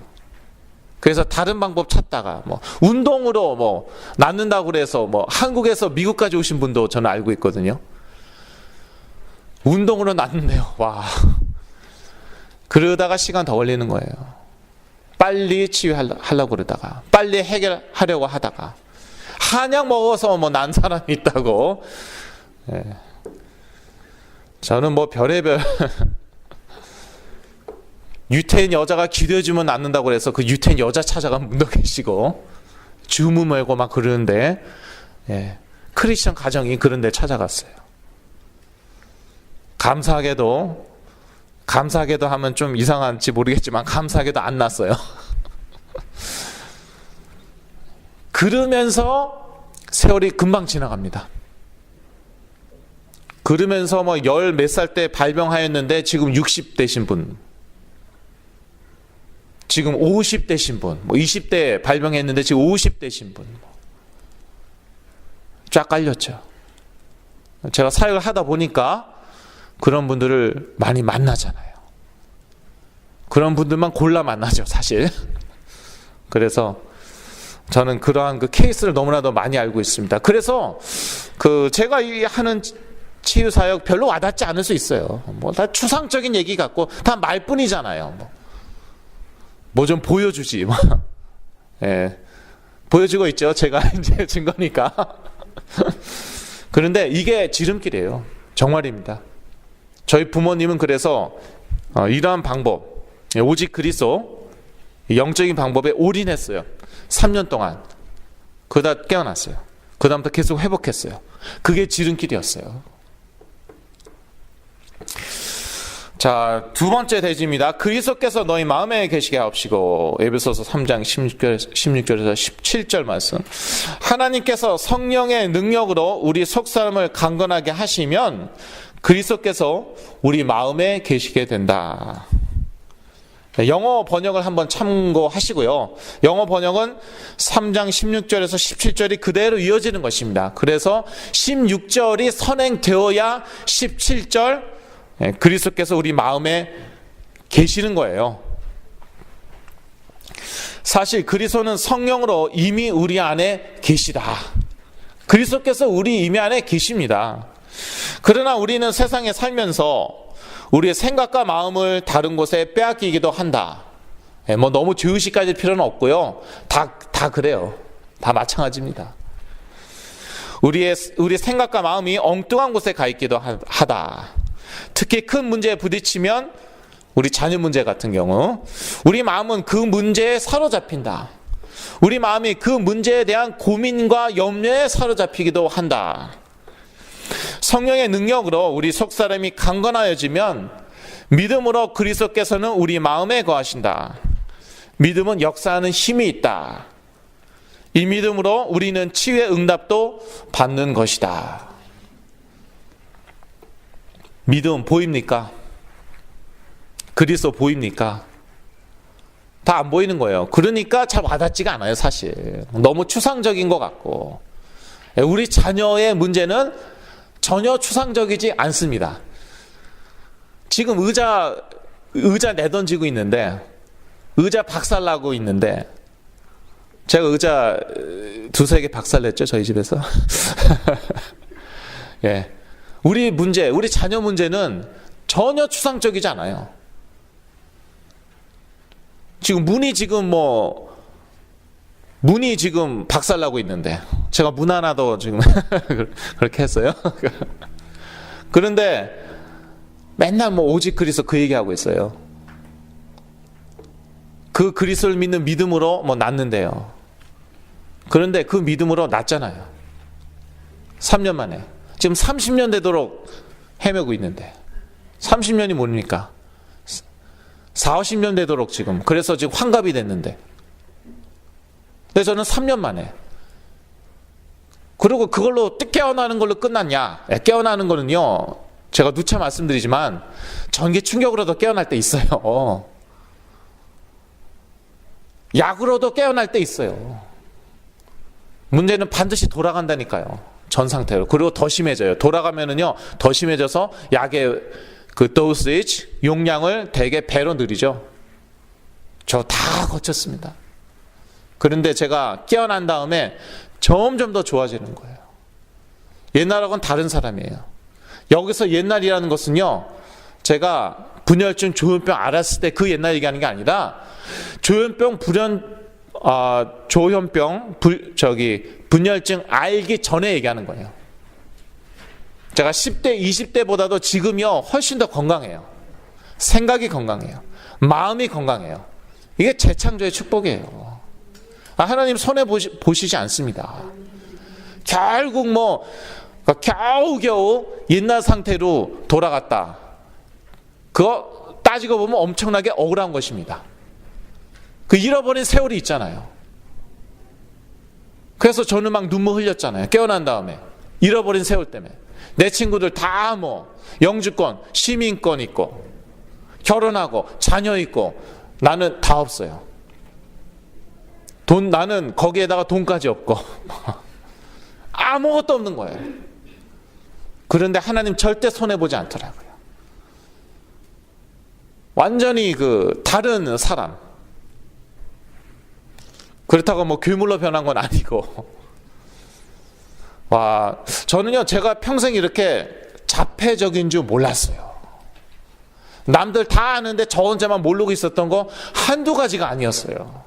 그래서 다른 방법 찾다가 운동으로 낫는다고 그래서 한국에서 미국까지 오신 분도 저는 알고 있거든요. 운동으로 낫는데요. 와. 그러다가 시간 더 걸리는 거예요. 빨리 치유하려고 그러다가, 빨리 해결하려고 하다가, 한약 먹어서 난 사람이 있다고. 예. 저는 별의별 유태인 여자가 기도해주면 낫는다고 그래서 그 유태인 여자 찾아간 분도 계시고, 주무 말고 막 그러는데, 예. 크리스천 가정이 그런 데 찾아갔어요. 감사하게도 하면 좀 이상한지 모르겠지만 감사하게도 안 났어요. 그러면서 세월이 금방 지나갑니다. 그러면서 열 몇 살 때 발병하였는데 지금 60대신 분, 지금 50대신 분, 20대 발병했는데 지금 50대신 분, 쫙 깔렸죠. 제가 사역을 하다 보니까 그런 분들을 많이 만나잖아요. 그런 분들만 골라 만나죠, 사실. 그래서 저는 그러한 그 케이스를 너무나도 많이 알고 있습니다. 그래서 제가 하는 치유 사역 별로 와닿지 않을 수 있어요. 다 추상적인 얘기 같고 다 말뿐이잖아요. 뭐 좀 보여주지. 예. 보여주고 있죠. 제가 이제 증거니까. 그런데 이게 지름길이에요. 정말입니다. 저희 부모님은 그래서 이러한 방법, 오직 그리스도, 영적인 방법에 올인했어요. 3년 동안. 그러다 깨어났어요. 그 다음부터 계속 회복했어요. 그게 지름길이었어요. 자, 두 번째 대지입니다. 그리스도께서 너희 마음에 계시게 하옵시고. 에베소서 3장 16절에서 17절 말씀. 하나님께서 성령의 능력으로 우리 속사람을 강건하게 하시면 그리스도께서 우리 마음에 계시게 된다. 영어 번역을 한번 참고하시고요. 영어 번역은 3장 16절에서 17절이 그대로 이어지는 것입니다. 그래서 16절이 선행되어야 17절 그리스도께서 우리 마음에 계시는 거예요. 사실 그리스도는 성령으로 이미 우리 안에 계시다. 그리스도께서 우리 이미 안에 계십니다. 그러나 우리는 세상에 살면서 우리의 생각과 마음을 다른 곳에 빼앗기기도 한다. 너무 죄의식까지 필요는 없고요. 다 그래요. 다 마찬가지입니다. 우리 생각과 마음이 엉뚱한 곳에 가 있기도 하다. 특히 큰 문제에 부딪히면 우리 자녀 문제 같은 경우 우리 마음은 그 문제에 사로잡힌다. 우리 마음이 그 문제에 대한 고민과 염려에 사로잡히기도 한다. 성령의 능력으로 우리 속사람이 강건하여지면 믿음으로 그리스도께서는 우리 마음에 거하신다. 믿음은 역사하는 힘이 있다. 이 믿음으로 우리는 치유의 응답도 받는 것이다. 믿음 보입니까? 그리스도 보입니까? 다 안 보이는 거예요. 그러니까 잘 와닿지가 않아요, 사실. 너무 추상적인 것 같고. 우리 자녀의 문제는 전혀 추상적이지 않습니다. 지금 의자 내던지고 있는데, 의자 박살나고 있는데, 제가 의자 두세 개 박살냈죠, 저희 집에서. 예. 우리 자녀 문제는 전혀 추상적이지 않아요. 지금 문이 지금 박살나고 있는데, 제가 문 하나도 지금 그렇게 했어요. 그런데 맨날 오직 그리스도 그 얘기하고 있어요. 그 그리스도를 믿는 믿음으로 낫는데요. 그런데 그 믿음으로 낫잖아요. 3년 만에. 지금 30년 되도록 헤매고 있는데 30년이 뭡니까? 4, 50년 되도록 지금. 그래서 지금 환갑이 됐는데. 근데 저는 3년 만에. 그리고 그걸로 깨어나는 걸로 끝났냐? 깨어나는 거는요, 제가 누차 말씀드리지만 전기 충격으로도 깨어날 때 있어요. 약으로도 깨어날 때 있어요. 문제는 반드시 돌아간다니까요. 전 상태로. 그리고 더 심해져요. 돌아가면은요, 더 심해져서 약의 그 도시지, 용량을 대개 배로 늘리죠. 저 다 거쳤습니다. 그런데 제가 깨어난 다음에 점점 더 좋아지는 거예요. 옛날하고는 다른 사람이에요. 여기서 옛날이라는 것은요, 제가 분열증, 조현병 알았을 때 그 옛날 얘기하는 게 아니라 조현병, 분열증 알기 전에 얘기하는 거예요. 제가 10대, 20대보다도 지금이요 훨씬 더 건강해요. 생각이 건강해요. 마음이 건강해요. 이게 재창조의 축복이에요. 하나님 손해 보시지 않습니다. 결국 겨우겨우 옛날 상태로 돌아갔다. 그거 따지고 보면 엄청나게 억울한 것입니다. 그 잃어버린 세월이 있잖아요. 그래서 저는 막 눈물 흘렸잖아요. 깨어난 다음에. 잃어버린 세월 때문에. 내 친구들 다 영주권, 시민권 있고, 결혼하고, 자녀 있고, 나는 다 없어요. 나는 거기에다가 돈까지 없고, 아무것도 없는 거예요. 그런데 하나님 절대 손해보지 않더라고요. 완전히 다른 사람. 그렇다고 괴물로 변한 건 아니고. 저는요, 제가 평생 이렇게 자폐적인 줄 몰랐어요. 남들 다 아는데 저 혼자만 모르고 있었던 거 한두 가지가 아니었어요.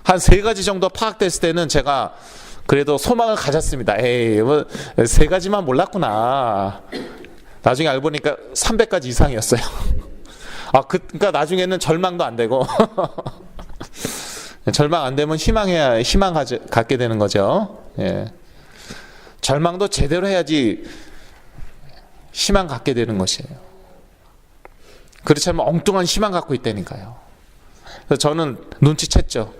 한 3가지 정도 파악됐을 때는 제가 그래도 소망을 가졌습니다. 에이, 3가지만 몰랐구나. 나중에 알고 보니까 300가지 이상이었어요. 그러니까 나중에는 절망도 안 되고. 절망 안 되면 희망 갖게 되는 거죠. 예. 절망도 제대로 해야지 희망 갖게 되는 것이에요. 그렇지 않으면 엉뚱한 희망 갖고 있다니까요. 그래서 저는 눈치챘죠.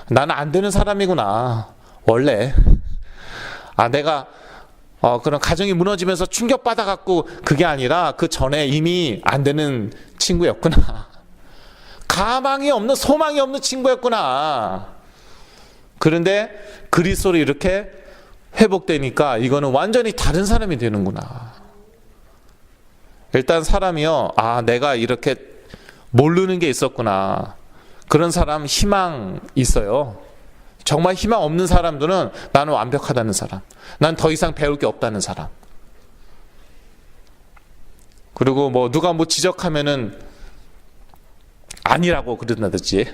나는 안 되는 사람이구나. 원래. 내가 그런 가정이 무너지면서 충격받아갖고 그게 아니라 그 전에 이미 안 되는 친구였구나. 가망이 없는, 소망이 없는 친구였구나. 그런데 그리스도로 이렇게 회복되니까 이거는 완전히 다른 사람이 되는구나. 일단 사람이요, 내가 이렇게 모르는 게 있었구나. 그런 사람 희망 있어요. 정말 희망 없는 사람들은 나는 완벽하다는 사람. 난 더 이상 배울 게 없다는 사람. 그리고 누가 지적하면은 아니라고 그런다든지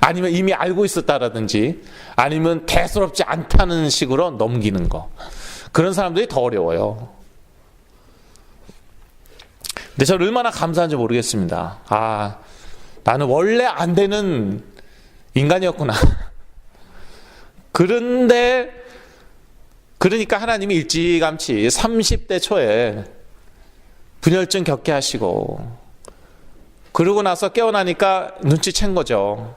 아니면 이미 알고 있었다라든지 아니면 대수롭지 않다는 식으로 넘기는 거. 그런 사람들이 더 어려워요. 근데 저는 얼마나 감사한지 모르겠습니다. 나는 원래 안 되는 인간이었구나. 그러니까 하나님이 일찌감치 30대 초에 분열증 겪게 하시고, 그러고 나서 깨어나니까 눈치챈 거죠.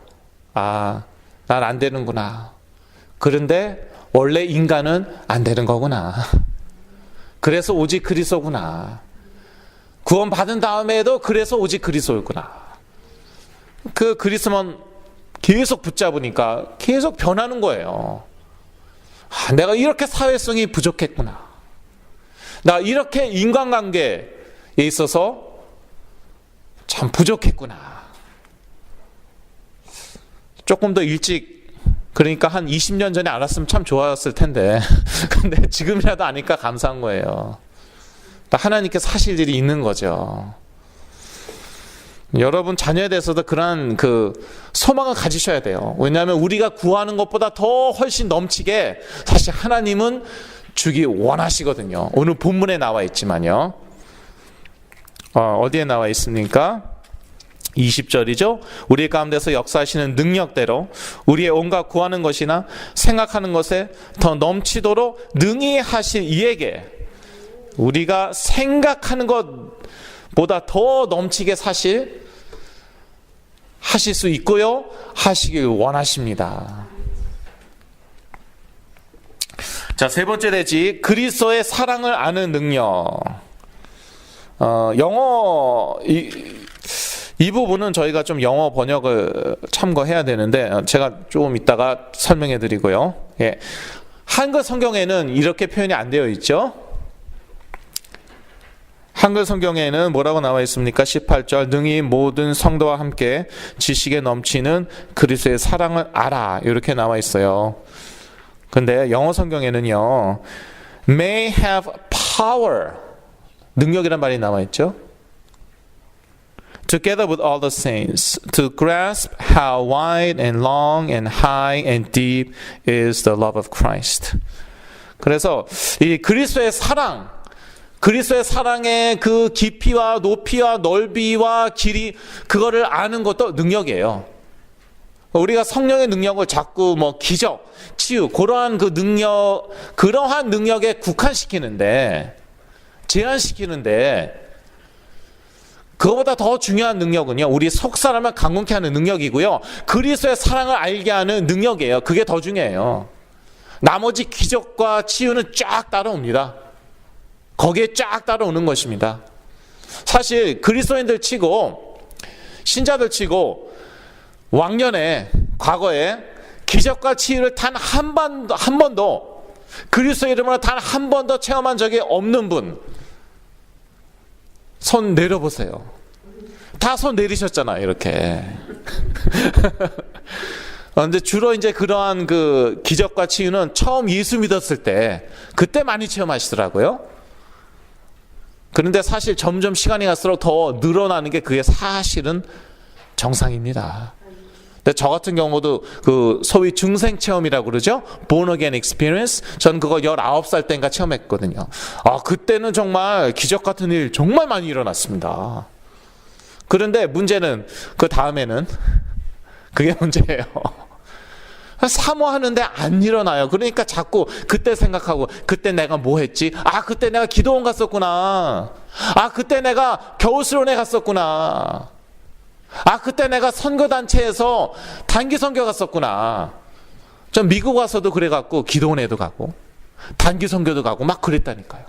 난 안 되는구나. 그런데 원래 인간은 안 되는 거구나. 그래서 오직 그리스도구나. 구원 받은 다음에도 그래서 오직 그리스도였구나. 그 그리스도만 계속 붙잡으니까 계속 변하는 거예요. 내가 이렇게 사회성이 부족했구나. 나 이렇게 인간관계에 있어서 참 부족했구나. 조금 더 일찍, 그러니까 한 20년 전에 알았으면 참 좋았을 텐데 근데 지금이라도 아니까 감사한 거예요. 하나님께 사실들이 있는 거죠. 여러분 자녀에 대해서도 그러한 소망을 가지셔야 돼요. 왜냐하면 우리가 구하는 것보다 더 훨씬 넘치게 사실 하나님은 주기 원하시거든요. 오늘 본문에 나와 있지만요. 어디에 나와 있습니까? 20절이죠. 우리 가운데서 역사하시는 능력대로 우리의 온갖 구하는 것이나 생각하는 것에 더 넘치도록 능히 하실 이에게, 우리가 생각하는 것보다 더 넘치게 하실 수 있고요, 하시길 원하십니다. 자, 세 번째 대지, 그리스도의 사랑을 아는 능력. 영어 이 부분은 저희가 좀 영어 번역을 참고해야 되는데 제가 조금 이따가 설명해 드리고요. 예. 한글 성경에는 이렇게 표현이 안 되어 있죠. 한글 성경에는 뭐라고 나와 있습니까? 18절, 능히 모든 성도와 함께 지식에 넘치는 그리스도의 사랑을 알아, 이렇게 나와 있어요. 근데 영어 성경에는요, may have power, 능력이란 말이 나와 있죠. Together with all the saints, to grasp how wide and long and high and deep is the love of Christ. 그래서 이 그리스도의 사랑, 그리스도의 사랑의 그 깊이와 높이와 넓이와 길이, 그거를 아는 것도 능력이에요. 우리가 성령의 능력을 자꾸 뭐 기적, 치유, 그러한 그 능력, 그러한 능력에 국한시키는데, 제한시키는데, 그거보다 더 중요한 능력은요, 우리 속 사람을 강건케 하는 능력이고요, 그리스도의 사랑을 알게 하는 능력이에요. 그게 더 중요해요. 나머지 기적과 치유는 쫙 따라옵니다. 거기에 쫙 따라오는 것입니다. 사실 그리스도인들 치고, 신자들 치고, 왕년에, 과거에 기적과 치유를 단 한 번도, 그리스도의 이름으로 단 한 번도 체험한 적이 없는 분, 손 내려보세요. 다 손 내리셨잖아요, 이렇게. 근데 주로 이제 그러한 그 기적과 치유는 처음 예수 믿었을 때, 그때 많이 체험하시더라고요. 그런데 사실 점점 시간이 갈수록 더 늘어나는 게 그게 사실은 정상입니다. 근데 저 같은 경우도 그 소위 중생 체험이라고 그러죠. Born again experience. 전 그거 19살 때인가 체험했거든요. 그때는 정말 기적 같은 일 정말 많이 일어났습니다. 그런데 문제는 그 다음에는 그게 문제예요. 사모하는데 안 일어나요. 그러니까 자꾸 그때 생각하고, 그때 내가 뭐 했지? 그때 내가 기도원 갔었구나. 그때 내가 겨울수련회 갔었구나. 그때 내가 선거단체에서 단기 선교 갔었구나. 전 미국 와서도 그래갖고 기도원에도 가고 단기 선교도 가고 막 그랬다니까요.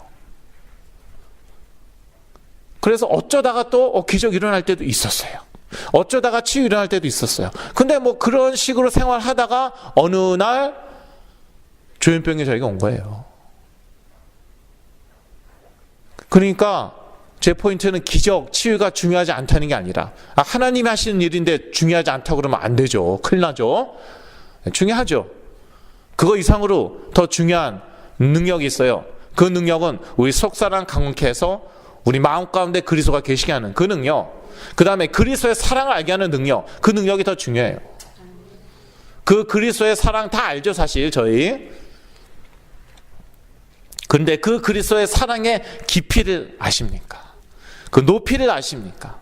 그래서 어쩌다가 또 기적 일어날 때도 있었어요. 어쩌다가 치유 일어날 때도 있었어요. 근데 뭐 그런 식으로 생활하다가 어느 날 조현병이 저희가 온 거예요. 그러니까 제 포인트는 기적, 치유가 중요하지 않다는 게 아니라, 하나님이 하시는 일인데 중요하지 않다고 그러면 안 되죠. 큰일 나죠. 중요하죠. 그거 이상으로 더 중요한 능력이 있어요. 그 능력은 우리 속사람 강건케 해서 우리 마음 가운데 그리스도가 계시게 하는 그 능력, 그 다음에 그리스도의 사랑을 알게 하는 능력, 그 능력이 더 중요해요. 그 그리스도의 사랑 다 알죠, 사실 저희. 그런데 그 그리스도의 사랑의 깊이를 아십니까? 그 높이를 아십니까?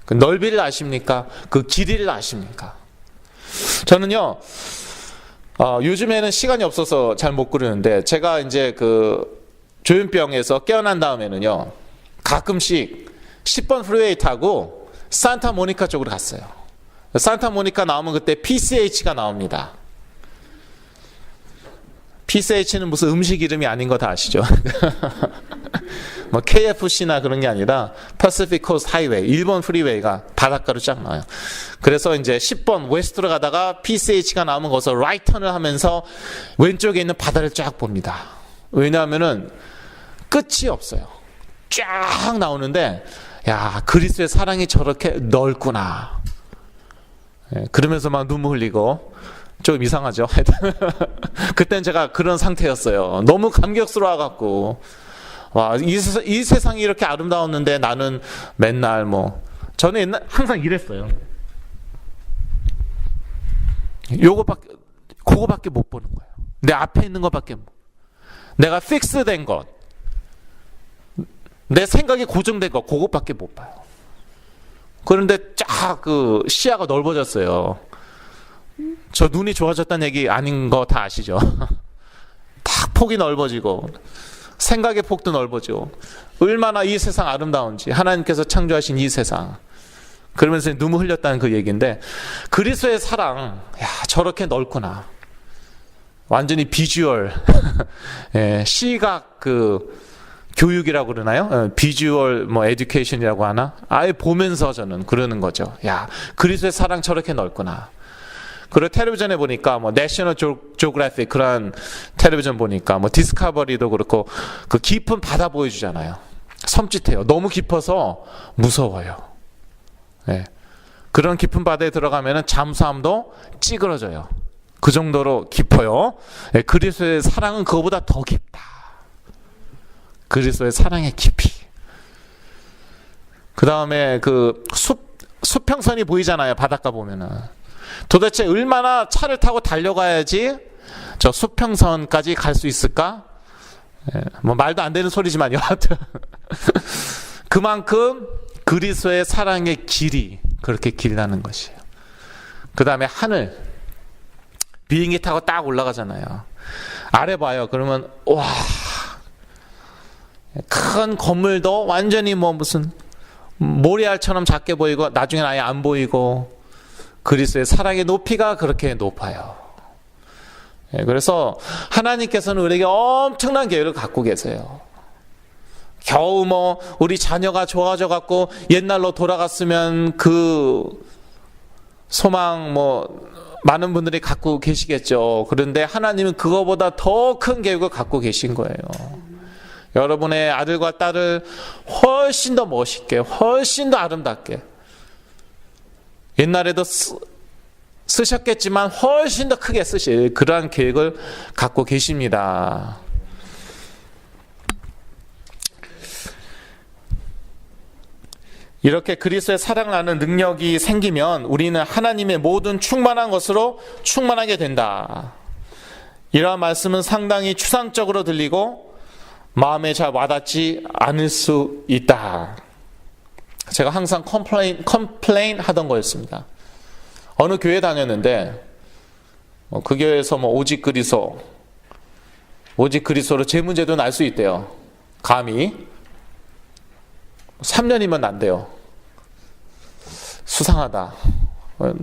그 넓이를 아십니까? 그 길이를 아십니까? 저는요, 요즘에는 시간이 없어서 잘 못 그러는데, 제가 이제 그 조현병에서 깨어난 다음에는요, 가끔씩 10번 프리웨이 타고 산타모니카 쪽으로 갔어요. 산타모니카 나오면 그때 PCH가 나옵니다. PCH는 무슨 음식 이름이 아닌 거 다 아시죠? 뭐 KFC나 그런 게 아니라 Pacific Coast Highway, 일본 프리웨이가 바닷가로 쫙 나와요. 그래서 이제 10번 웨스트로 가다가 PCH가 나오면 거기서 라이턴을 하면서 왼쪽에 있는 바다를 쫙 봅니다. 왜냐하면은 끝이 없어요. 쫙 나오는데, 야, 그리스도의 사랑이 저렇게 넓구나. 그러면서 막 눈물 흘리고, 좀 이상하죠. 그땐 제가 그런 상태였어요. 너무 감격스러워갖고, 와, 이 세상이 이렇게 아름다웠는데 나는 맨날 저는 옛날 항상 이랬어요. 그거밖에 못 보는 거예요. 내 앞에 있는 것밖에 내가 픽스된 것, 내 생각이 고정된 것, 그것밖에 못 봐요. 그런데 쫙 그 시야가 넓어졌어요. 저 눈이 좋아졌다는 얘기 아닌 거 다 아시죠? 딱 폭이 넓어지고 생각의 폭도 넓어지고 얼마나 이 세상 아름다운지, 하나님께서 창조하신 이 세상. 그러면서 눈물 흘렸다는 그 얘기인데, 그리스도의 사랑, 야, 저렇게 넓구나. 완전히 비주얼, 예, 시각 그 교육이라고 그러나요? 비주얼 뭐 에듀케이션이라고 하나? 아예 보면서 저는 그러는 거죠. 야, 그리스도의 사랑 저렇게 넓구나. 그리고 텔레비전에 보니까 뭐 내셔널 지오그래픽 그런 텔레비전 보니까 뭐 디스커버리도 그렇고 그 깊은 바다 보여주잖아요. 섬찟해요. 너무 깊어서 무서워요. 예. 그런 깊은 바다에 들어가면은 잠수함도 찌그러져요. 그 정도로 깊어요. 예. 그리스도의 사랑은 그거보다 더 깊다. 그리스도의 사랑의 깊이. 그 다음에 그 수평선이 보이잖아요. 바닷가 보면은. 도대체 얼마나 차를 타고 달려가야지 저 수평선까지 갈 수 있을까? 예, 뭐 말도 안 되는 소리지만요. 하여튼 그만큼 그리스도의 사랑의 길이 그렇게 길다는 것이에요. 그 다음에 하늘, 비행기 타고 딱 올라가잖아요. 아래 봐요. 그러면 와, 큰 건물도 완전히 뭐 무슨 모래알처럼 작게 보이고 나중엔 아예 안 보이고, 그리스도의 사랑의 높이가 그렇게 높아요. 예, 그래서 하나님께서는 우리에게 엄청난 계획을 갖고 계세요. 겨우 뭐 우리 자녀가 좋아져 갖고 옛날로 돌아갔으면 그 소망 뭐 많은 분들이 갖고 계시겠죠. 그런데 하나님은 그거보다 더 큰 계획을 갖고 계신 거예요. 여러분의 아들과 딸을 훨씬 더 멋있게, 훨씬 더 아름답게, 옛날에도 쓰셨겠지만 훨씬 더 크게 쓰실 그러한 계획을 갖고 계십니다. 이렇게 그리스도의 사랑을 아는 능력이 생기면 우리는 하나님의 모든 충만한 것으로 충만하게 된다. 이러한 말씀은 상당히 추상적으로 들리고 마음에 잘 와닿지 않을 수 있다. 제가 항상 컴플레인 하던 거였습니다. 어느 교회 다녔는데 그 교회에서 뭐 오직 그리스도로 제 문제도 날 수 있대요. 감히 3년이면 안 돼요. 수상하다.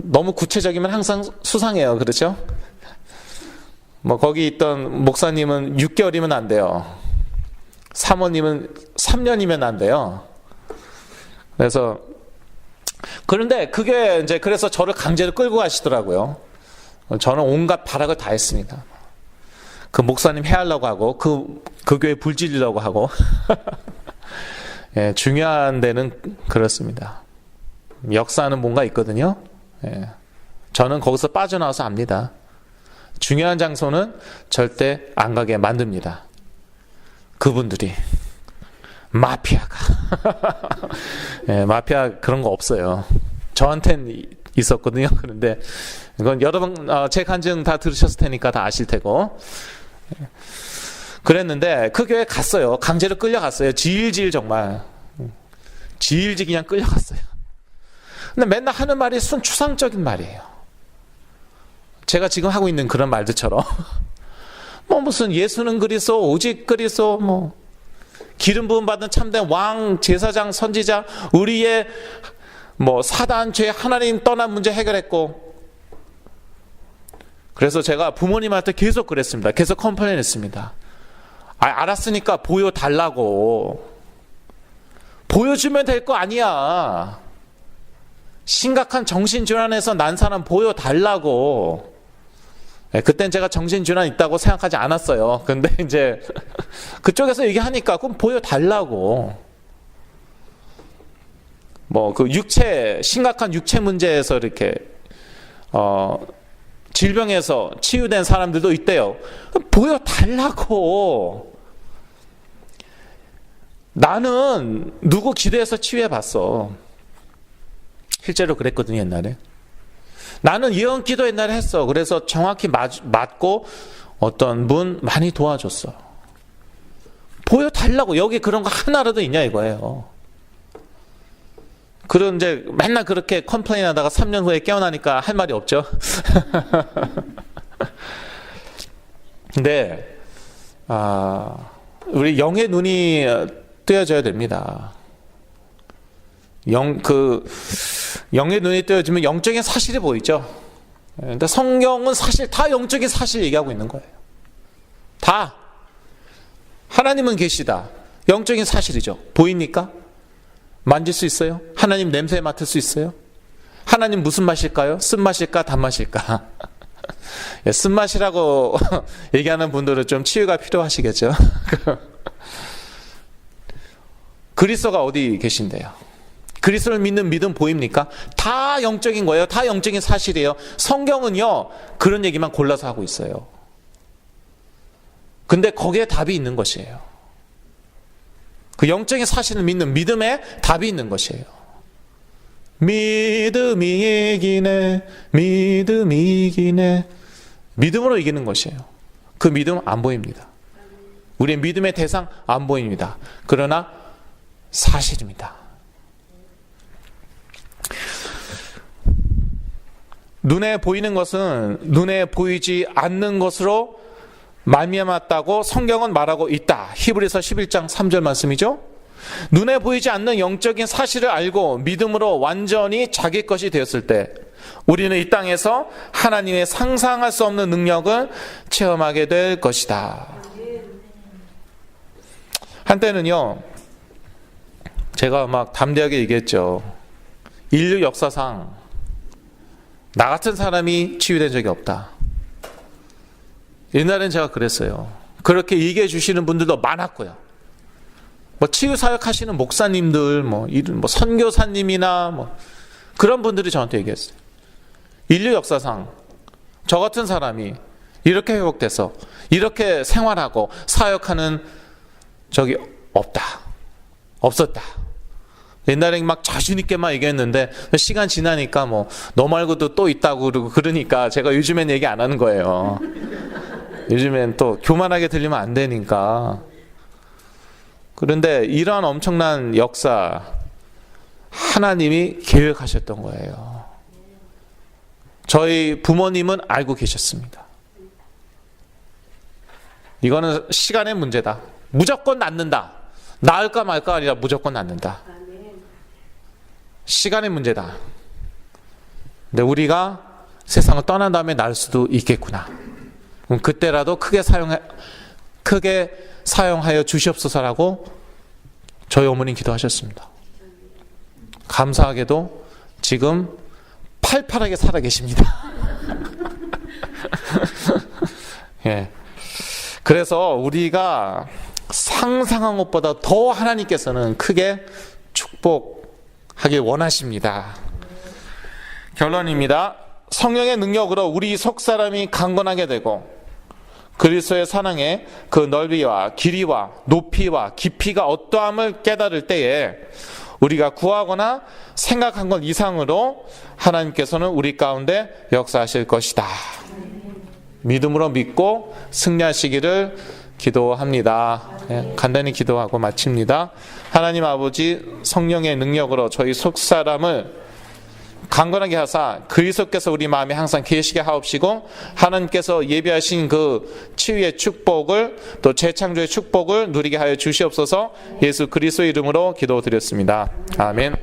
너무 구체적이면 항상 수상해요. 그렇죠? 뭐 거기 있던 목사님은 6개월이면 안 돼요. 사모님은 3년이면 안 돼요. 그래서 그런데 그게 이제 그래서 저를 강제로 끌고 가시더라고요. 저는 온갖 발악을 다 했습니다. 그 목사님 해하려고 하고 그 교회 불 지르려고 하고 예, 중요한 데는 그렇습니다. 역사하는 뭔가 있거든요. 예, 저는 거기서 빠져나와서 압니다. 중요한 장소는 절대 안 가게 만듭니다. 그분들이 마피아가 예, 마피아 그런 거 없어요. 저한텐 있었거든요. 그런데 이건 여러분 제 간증 다 들으셨을 테니까 다 아실 테고, 그랬는데 그 교회 갔어요. 강제로 끌려갔어요. 질질 정말 질질 그냥 끌려갔어요. 근데 맨날 하는 말이 순추상적인 말이에요. 제가 지금 하고 있는 그런 말들처럼 뭐 무슨 예수는 그리스도, 오직 그리스도, 뭐 기름 부음 받은 참된 왕, 제사장, 선지자, 우리의 뭐 사단, 죄, 하나님 떠난 문제 해결했고. 그래서 제가 부모님한테 계속 그랬습니다. 계속 컴플레인했습니다. 알았으니까 보여달라고. 보여주면 될 거 아니야. 심각한 정신질환에서 난 사람 보여달라고. 그땐 제가 정신질환 있다고 생각하지 않았어요. 근데 이제 그쪽에서 얘기하니까 그럼 보여달라고. 뭐 그 심각한 육체 문제에서 이렇게 질병에서 치유된 사람들도 있대요. 보여달라고. 나는 누구 기대해서 치유해봤어. 실제로 그랬거든요, 옛날에. 나는 예언기도 옛날에 했어. 그래서 정확히 맞고 어떤 분 많이 도와줬어. 보여달라고. 여기 그런 거 하나라도 있냐 이거예요. 그런 이제 맨날 그렇게 컴플레인 하다가 3년 후에 깨어나니까 할 말이 없죠. 근데 우리 영의 눈이 뜨여져야 됩니다. 영의 눈이 뜨여지면 영적인 사실이 보이죠. 근데 성경은 사실 다 영적인 사실 얘기하고 있는 거예요. 다. 하나님은 계시다. 영적인 사실이죠. 보입니까? 만질 수 있어요? 하나님 냄새 맡을 수 있어요? 하나님 무슨 맛일까요? 쓴맛일까? 단맛일까? 쓴맛이라고 얘기하는 분들은 좀 치유가 필요하시겠죠. 그리스도가 어디 계신데요? 그리스도를 믿는 믿음 보입니까? 다 영적인 거예요. 다 영적인 사실이에요. 성경은요, 그런 얘기만 골라서 하고 있어요. 근데 거기에 답이 있는 것이에요. 그 영적인 사실을 믿는 믿음에 답이 있는 것이에요. 믿음이 이기네, 믿음이 이기네. 믿음으로 이기는 것이에요. 그 믿음 안 보입니다. 우리의 믿음의 대상 안 보입니다. 그러나 사실입니다. 눈에 보이는 것은 눈에 보이지 않는 것으로 말미암았다고 성경은 말하고 있다. 히브리서 11장 3절 말씀이죠. 눈에 보이지 않는 영적인 사실을 알고 믿음으로 완전히 자기 것이 되었을 때 우리는 이 땅에서 하나님의 상상할 수 없는 능력을 체험하게 될 것이다. 한때는요, 제가 막 담대하게 얘기했죠. 인류 역사상 나 같은 사람이 치유된 적이 없다. 옛날엔 제가 그랬어요. 그렇게 얘기해 주시는 분들도 많았고요. 뭐 치유사역 하시는 목사님들, 뭐 선교사님이나 그런 분들이 저한테 얘기했어요. 인류 역사상 저 같은 사람이 이렇게 회복돼서 이렇게 생활하고 사역하는 적이 없었다. 옛날에 막 자신있게만 얘기했는데 시간 지나니까 너 말고도 또 있다고 그러니까 제가 요즘엔 얘기 안 하는 거예요. 요즘엔 또 교만하게 들리면 안 되니까. 그런데 이러한 엄청난 역사 하나님이 계획하셨던 거예요. 저희 부모님은 알고 계셨습니다. 이거는 시간의 문제다. 무조건 낫는다. 나을까 말까 아니라 무조건 낫는다. 시간의 문제다. 근데 우리가 세상을 떠난 다음에 날 수도 있겠구나. 그럼 그때라도 크게 사용하여 주시옵소서라고 저희 어머니는 기도하셨습니다. 감사하게도 지금 팔팔하게 살아 계십니다. 예. 그래서 우리가 상상한 것보다 더 하나님께서는 크게 축복하길 원하십니다. 결론입니다. 성령의 능력으로 우리 속사람이 강건하게 되고 그리스도의 사랑의 그 넓이와 길이와 높이와 깊이가 어떠함을 깨달을 때에 우리가 구하거나 생각한 것 이상으로 하나님께서는 우리 가운데 역사하실 것이다. 믿음으로 믿고 승리하시기를 기도합니다. 간단히 기도하고 마칩니다. 하나님 아버지, 성령의 능력으로 저희 속사람을 강건하게 하사 그리스도께서 우리 마음에 항상 계시게 하옵시고 하나님께서 예비하신 그 치유의 축복을 또 재창조의 축복을 누리게 하여 주시옵소서. 예수 그리스도의 이름으로 기도드렸습니다. 아멘.